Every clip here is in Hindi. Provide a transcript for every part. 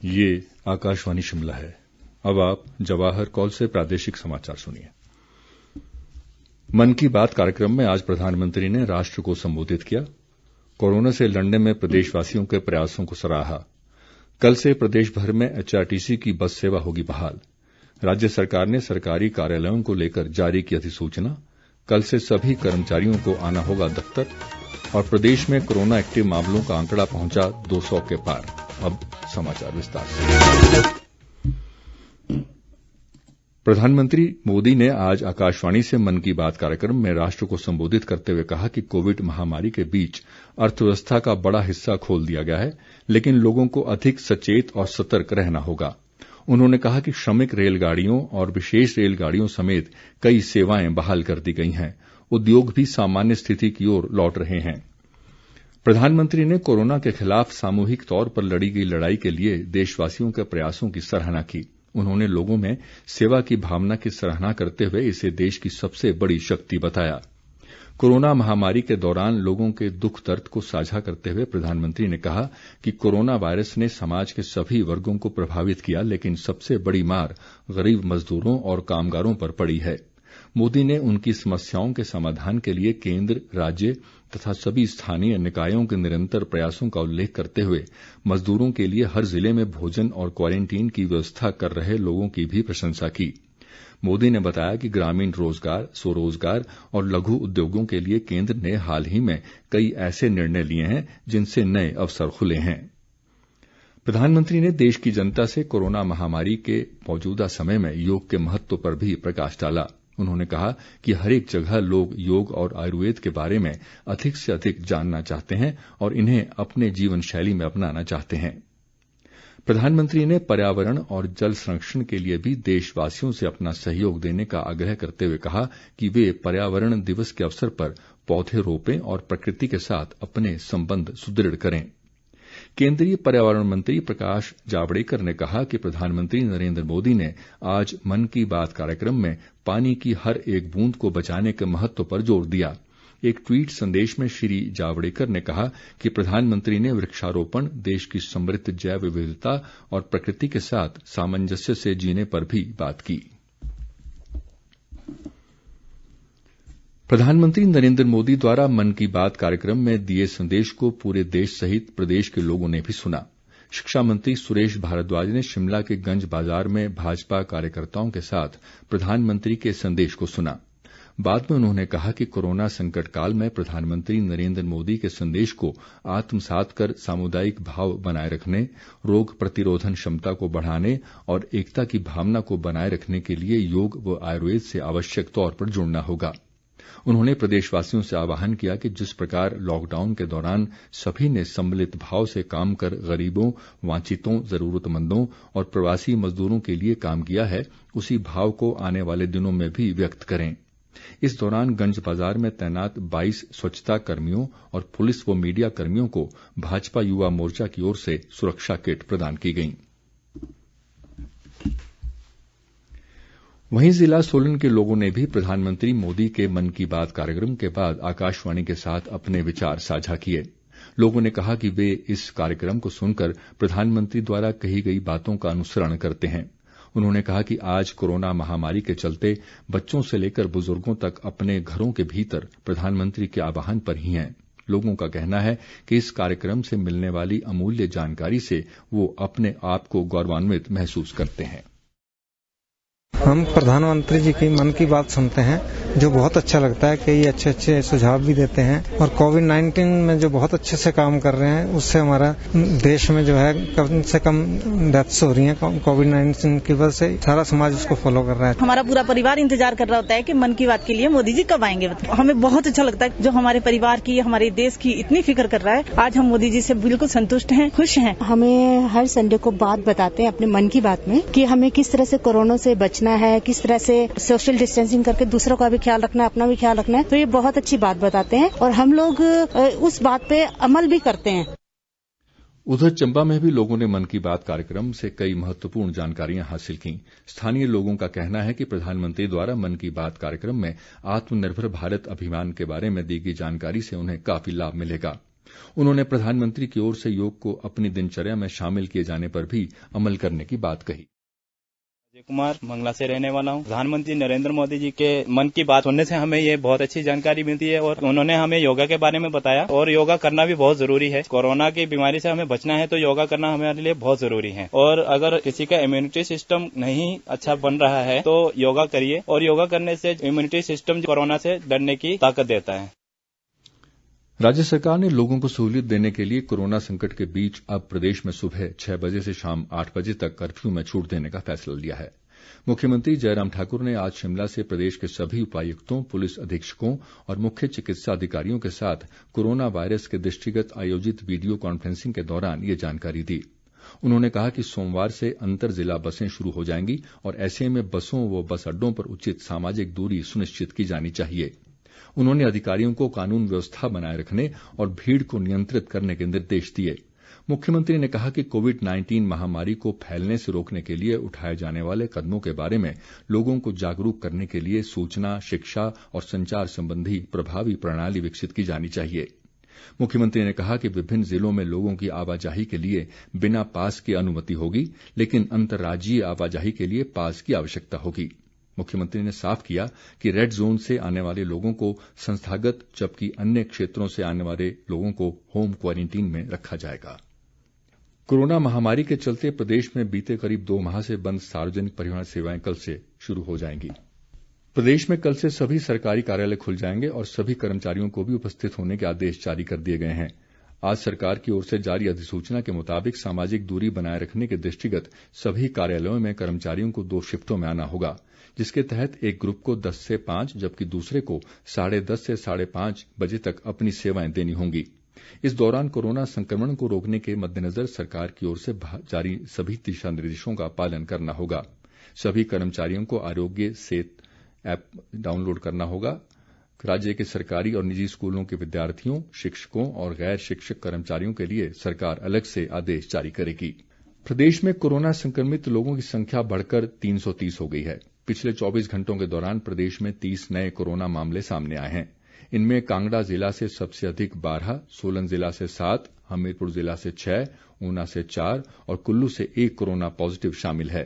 ये आकाशवाणी शिमला है। अब आप जवाहर कॉल से प्रादेशिक समाचार सुनिए। मन की बात कार्यक्रम में आज प्रधानमंत्री ने राष्ट्र को संबोधित किया। कोरोना से लड़ने में प्रदेशवासियों के प्रयासों को सराहा। कल से प्रदेश भर में एचआरटीसी की बस सेवा होगी बहाल। राज्य सरकार ने सरकारी कार्यालयों को लेकर जारी की अधिसूचना। कल से सभी कर्मचारियों को आना होगा दफ्तर। और प्रदेश में कोरोना एक्टिव मामलों का आंकड़ा पहुंचा 200 के पार। अब समाचार विस्तार से। प्रधानमंत्री मोदी ने आज आकाशवाणी से मन की बात कार्यक्रम में राष्ट्र को संबोधित करते हुए कहा कि कोविड महामारी के बीच अर्थव्यवस्था का बड़ा हिस्सा खोल दिया गया है, लेकिन लोगों को अधिक सचेत और सतर्क रहना होगा। उन्होंने कहा कि श्रमिक रेलगाड़ियों और विशेष रेलगाड़ियों समेत कई सेवाएं बहाल कर दी गई हैं। उद्योग भी सामान्य स्थिति की ओर लौट रहे हैं। प्रधानमंत्री ने कोरोना के खिलाफ सामूहिक तौर पर लड़ी गई लड़ाई के लिए देशवासियों के प्रयासों की सराहना की। उन्होंने लोगों में सेवा की भावना की सराहना करते हुए इसे देश की सबसे बड़ी शक्ति बताया। कोरोना महामारी के दौरान लोगों के दुख दर्द को साझा करते हुए प्रधानमंत्री ने कहा कि कोरोना वायरस ने समाज के सभी वर्गों को प्रभावित किया, लेकिन सबसे बड़ी मार गरीब मजदूरों और कामगारों पर पड़ी है। मोदी ने उनकी समस्याओं के समाधान के लिए केंद्र, राज्य तथा सभी स्थानीय निकायों के निरंतर प्रयासों का उल्लेख करते हुए मजदूरों के लिए हर जिले में भोजन और क्वारंटीन की व्यवस्था कर रहे लोगों की भी प्रशंसा की। मोदी ने बताया कि ग्रामीण रोजगार, स्वरोजगार और लघु उद्योगों के लिए केंद्र ने हाल ही में कई ऐसे निर्णय लिए हैं जिनसे नए अवसर खुले हैं। प्रधानमंत्री ने देश की जनता से कोरोना महामारी के मौजूदा समय में योग के महत्व पर भी प्रकाश डाला। उन्होंने कहा कि हरेक जगह लोग योग और आयुर्वेद के बारे में अधिक से अधिक जानना चाहते हैं और इन्हें अपने जीवन शैली में अपनाना चाहते हैं। प्रधानमंत्री ने पर्यावरण और जल संरक्षण के लिए भी देशवासियों से अपना सहयोग देने का आग्रह करते हुए कहा कि वे पर्यावरण दिवस के अवसर पर पौधे रोपें और प्रकृति के साथ अपने संबंध सुदृढ़ करें। केंद्रीय पर्यावरण मंत्री प्रकाश जावड़ेकर ने कहा कि प्रधानमंत्री नरेंद्र मोदी ने आज मन की बात कार्यक्रम में पानी की हर एक बूंद को बचाने के महत्व पर जोर दिया। एक ट्वीट संदेश में श्री जावड़ेकर ने कहा कि प्रधानमंत्री ने वृक्षारोपण, देश की समृद्ध जैव विविधता और प्रकृति के साथ सामंजस्य से जीने पर भी बात की। प्रधानमंत्री नरेंद्र मोदी द्वारा मन की बात कार्यक्रम में दिए संदेश को पूरे देश सहित प्रदेश के लोगों ने भी सुना। शिक्षा मंत्री सुरेश भारद्वाज ने शिमला के गंज बाजार में भाजपा कार्यकर्ताओं के साथ प्रधानमंत्री के संदेश को सुना। बाद में उन्होंने कहा कि कोरोना संकट काल में प्रधानमंत्री नरेंद्र मोदी के संदेश को आत्मसात कर सामुदायिक भाव बनाए रखने, रोग प्रतिरोधन क्षमता को बढ़ाने और एकता की भावना को बनाए रखने के लिए योग व आयुर्वेद से आवश्यक तौर पर जुड़ना होगा। उन्होंने प्रदेशवासियों से आह्वान किया कि जिस प्रकार लॉकडाउन के दौरान सभी ने सम्मिलित भाव से काम कर गरीबों, वांछितों, जरूरतमंदों और प्रवासी मजदूरों के लिए काम किया है, उसी भाव को आने वाले दिनों में भी व्यक्त करें। इस दौरान गंज बाजार में तैनात 22 स्वच्छता कर्मियों और पुलिस व मीडिया कर्मियों को भाजपा युवा मोर्चा की ओर से सुरक्षा किट प्रदान की गई। वहीं जिला सोलन के लोगों ने भी प्रधानमंत्री मोदी के मन की बात कार्यक्रम के बाद आकाशवाणी के साथ अपने विचार साझा किए। लोगों ने कहा कि वे इस कार्यक्रम को सुनकर प्रधानमंत्री द्वारा कही गई बातों का अनुसरण करते हैं। उन्होंने कहा कि आज कोरोना महामारी के चलते बच्चों से लेकर बुजुर्गों तक अपने घरों के भीतर प्रधानमंत्री के आह्वान पर ही हैं। लोगों का कहना है कि इस कार्यक्रम से मिलने वाली अमूल्य जानकारी से वो अपने आप को गौरवान्वित महसूस करते हैं। हम प्रधानमंत्री जी की मन की बात सुनते हैं, जो बहुत अच्छा लगता है कि ये अच्छे अच्छे सुझाव भी देते हैं और कोविड-19 में जो बहुत अच्छे से काम कर रहे हैं, उससे हमारा देश में जो है कम से कम डेथ्स हो रही हैं कोविड-19 की वजह से। सारा समाज इसको फॉलो कर रहा है। हमारा पूरा परिवार इंतजार कर रहा होता है कि मन की बात के लिए मोदी जी कब आएंगे। हमें बहुत अच्छा लगता है जो हमारे परिवार की, हमारे देश की इतनी फिक्र कर रहा है। आज हम मोदी जी से बिल्कुल संतुष्ट हैं, खुश हैं। हमें हर संडे को बात बताते हैं अपने मन की बात में कि हमें किस तरह से कोरोना से बचना है, किस तरह से सोशल डिस्टेंसिंग करके दूसरों का भी ख्याल रखना है, अपना भी ख्याल रखना है। तो ये बहुत अच्छी बात बताते हैं और हम लोग उस बात पे अमल भी करते हैं। उधर चंबा में भी लोगों ने मन की बात कार्यक्रम से कई महत्वपूर्ण जानकारियां हासिल की। स्थानीय लोगों का कहना है कि प्रधानमंत्री द्वारा मन की बात कार्यक्रम में आत्मनिर्भर भारत अभियान के बारे में दी गई जानकारी से उन्हें काफी लाभ मिलेगा। उन्होंने प्रधानमंत्री की ओर से योग को अपनी दिनचर्या में शामिल किए जाने पर भी अमल करने की बात कही। अजय कुमार मंगला से रहने वाला हूँ। प्रधानमंत्री नरेंद्र मोदी जी के मन की बात सुनने से हमें ये बहुत अच्छी जानकारी मिलती है और उन्होंने हमें योगा के बारे में बताया और योगा करना भी बहुत जरूरी है। कोरोना की बीमारी से हमें बचना है तो योगा करना हमारे लिए बहुत जरूरी है और अगर किसी का इम्यूनिटी सिस्टम नहीं अच्छा बन रहा है तो योगा करिए और योगा करने से इम्यूनिटी सिस्टम कोरोना से लड़ने की ताकत देता है। राज्य सरकार ने लोगों को सहूलियत देने के लिए कोरोना संकट के बीच अब प्रदेश में सुबह 6 बजे से शाम 8 बजे तक कर्फ्यू में छूट देने का फैसला लिया है। मुख्यमंत्री जयराम ठाकुर ने आज शिमला से प्रदेश के सभी उपायुक्तों, पुलिस अधीक्षकों और मुख्य चिकित्सा अधिकारियों के साथ कोरोना वायरस के दृष्टिगत आयोजित वीडियो कॉन्फ्रेंसिंग के दौरान ये जानकारी दी। उन्होंने कहा कि सोमवार से अंतर जिला बसें शुरू हो जाएंगी और ऐसे में बसों व बस अड्डों पर उचित सामाजिक दूरी सुनिश्चित की जानी चाहिए। उन्होंने अधिकारियों को कानून व्यवस्था बनाए रखने और भीड़ को नियंत्रित करने के निर्देश दिए। मुख्यमंत्री ने कहा कि कोविड-19 महामारी को फैलने से रोकने के लिए उठाए जाने वाले कदमों के बारे में लोगों को जागरूक करने के लिए सूचना, शिक्षा और संचार संबंधी प्रभावी प्रणाली विकसित की जानी चाहिए। मुख्यमंत्री ने कहा कि विभिन्न जिलों में लोगों की आवाजाही के लिए बिना पास की अनुमति होगी, लेकिन अंतर्राज्यीय आवाजाही के लिए पास की आवश्यकता होगी। मुख्यमंत्री ने साफ किया कि रेड जोन से आने वाले लोगों को संस्थागत, जबकि अन्य क्षेत्रों से आने वाले लोगों को होम क्वारंटीन में रखा जाएगा। कोरोना महामारी के चलते प्रदेश में बीते करीब 2 माह से बंद सार्वजनिक परिवहन सेवाएं कल से शुरू हो जाएंगी। प्रदेश में कल से सभी सरकारी कार्यालय खुल जाएंगे और सभी कर्मचारियों को भी उपस्थित होने के आदेश जारी कर दिए गए हैं। आज सरकार की ओर से जारी अधिसूचना के मुताबिक सामाजिक दूरी बनाए रखने के दृष्टिगत सभी कार्यालयों में कर्मचारियों को 2 शिफ्टों में आना होगा, जिसके तहत एक ग्रुप को 10 से 5 जबकि दूसरे को 10:30 से 5:30 बजे तक अपनी सेवाएं देनी होंगी। इस दौरान कोरोना संक्रमण को रोकने के मद्देनजर सरकार की ओर से जारी सभी दिशा निर्देशों का पालन करना होगा। सभी कर्मचारियों को आरोग्य सेतु ऐप डाउनलोड करना होगा। राज्य के सरकारी और निजी स्कूलों के विद्यार्थियों, शिक्षकों और गैर शिक्षक कर्मचारियों के लिए सरकार अलग से आदेश जारी करेगी। प्रदेश में कोरोना संक्रमित लोगों की संख्या बढ़कर 330 हो गई है। पिछले 24 घंटों के दौरान प्रदेश में 30 नए कोरोना मामले सामने आए हैं। इनमें कांगड़ा जिला से सबसे अधिक 12, सोलन जिला से 7, हमीरपुर जिला से 6, ऊना से 4 और कुल्लू से 1 कोरोना पॉजिटिव शामिल है।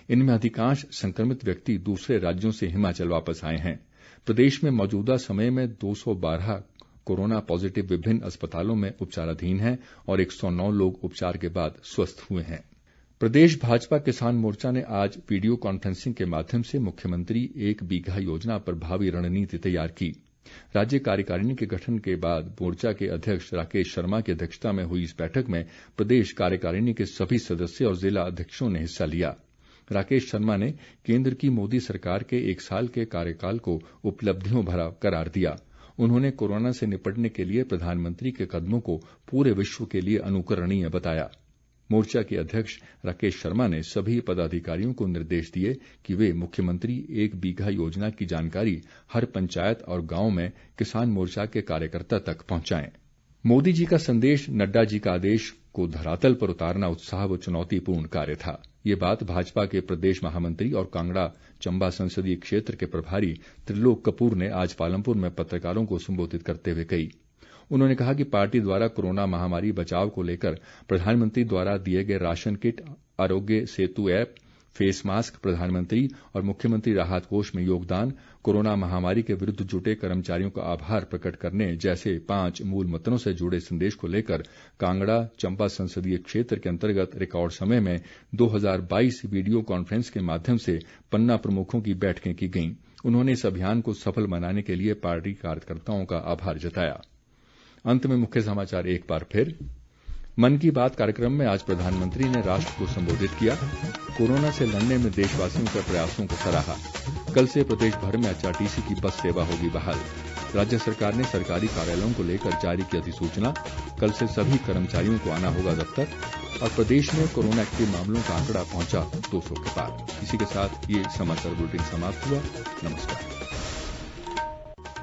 इनमें अधिकांश संक्रमित व्यक्ति दूसरे राज्यों से हिमाचल वापस आए हैं। प्रदेश में मौजूदा समय में 212 कोरोना पॉजिटिव विभिन्न अस्पतालों में उपचाराधीन हैं और 109 लोग उपचार के बाद स्वस्थ हुए हैं। प्रदेश भाजपा किसान मोर्चा ने आज वीडियो कॉन्फ्रेंसिंग के माध्यम से मुख्यमंत्री 1 बीघा योजना पर भावी रणनीति तैयार की। राज्य कार्यकारिणी के गठन के बाद मोर्चा के अध्यक्ष राकेश शर्मा की अध्यक्षता में हुई इस बैठक में प्रदेश कार्यकारिणी के सभी सदस्य और जिला अध्यक्षों ने हिस्सा लिया। राकेश शर्मा ने केंद्र की मोदी सरकार के 1 साल के कार्यकाल को उपलब्धियों भरा करार दिया। उन्होंने कोरोना से निपटने के लिए प्रधानमंत्री के कदमों को पूरे विश्व के लिए अनुकरणीय बताया। मोर्चा के अध्यक्ष राकेश शर्मा ने सभी पदाधिकारियों को निर्देश दिए कि वे मुख्यमंत्री 1 बीघा योजना की जानकारी हर पंचायत और गांव में किसान मोर्चा के कार्यकर्ता तक पहुंचाएं। मोदी जी का संदेश, नड्डा जी का आदेश को धरातल पर उतारना उत्साह व चुनौतीपूर्ण कार्य था। ये बात भाजपा के प्रदेश महामंत्री और कांगड़ा चंबा संसदीय क्षेत्र के प्रभारी त्रिलोक कपूर ने आज पालमपुर में पत्रकारों को संबोधित करते हुए कही। उन्होंने कहा कि पार्टी द्वारा कोरोना महामारी बचाव को लेकर प्रधानमंत्री द्वारा दिए गए ration kit, Aarogya Setu app, face mask, प्रधानमंत्री और मुख्यमंत्री राहत कोष में योगदान, कोरोना महामारी के विरुद्ध जुटे कर्मचारियों का आभार प्रकट करने जैसे 5 मूल मंत्रों से जुड़े संदेश को लेकर कांगड़ा चंबा संसदीय क्षेत्र के अंतर्गत रिकॉर्ड समय में 2022 वीडियो कॉन्फ्रेंस के माध्यम से पन्ना प्रमुखों की बैठकें की गईं। उन्होंने इस अभियान को सफल बनाने के लिए पार्टी कार्यकर्ताओं का आभार जताया। अंत में मुख्य समाचार एक बार फिर। मन की बात कार्यक्रम में आज प्रधानमंत्री ने राष्ट्र को संबोधित किया। कोरोना से लड़ने में देशवासियों के प्रयासों को सराहा। कल से प्रदेश भर में एचआरटीसी की बस सेवा होगी बहाल। राज्य सरकार ने सरकारी कार्यालयों को लेकर जारी की अधिसूचना। कल से सभी कर्मचारियों को आना होगा दफ्तर। और प्रदेश में कोरोना एक्टिव मामलों का आंकड़ा पहुंचा 200 के पार। इसी के साथ ये समाचार बुलेटिन समाप्त हुआ। नमस्कार।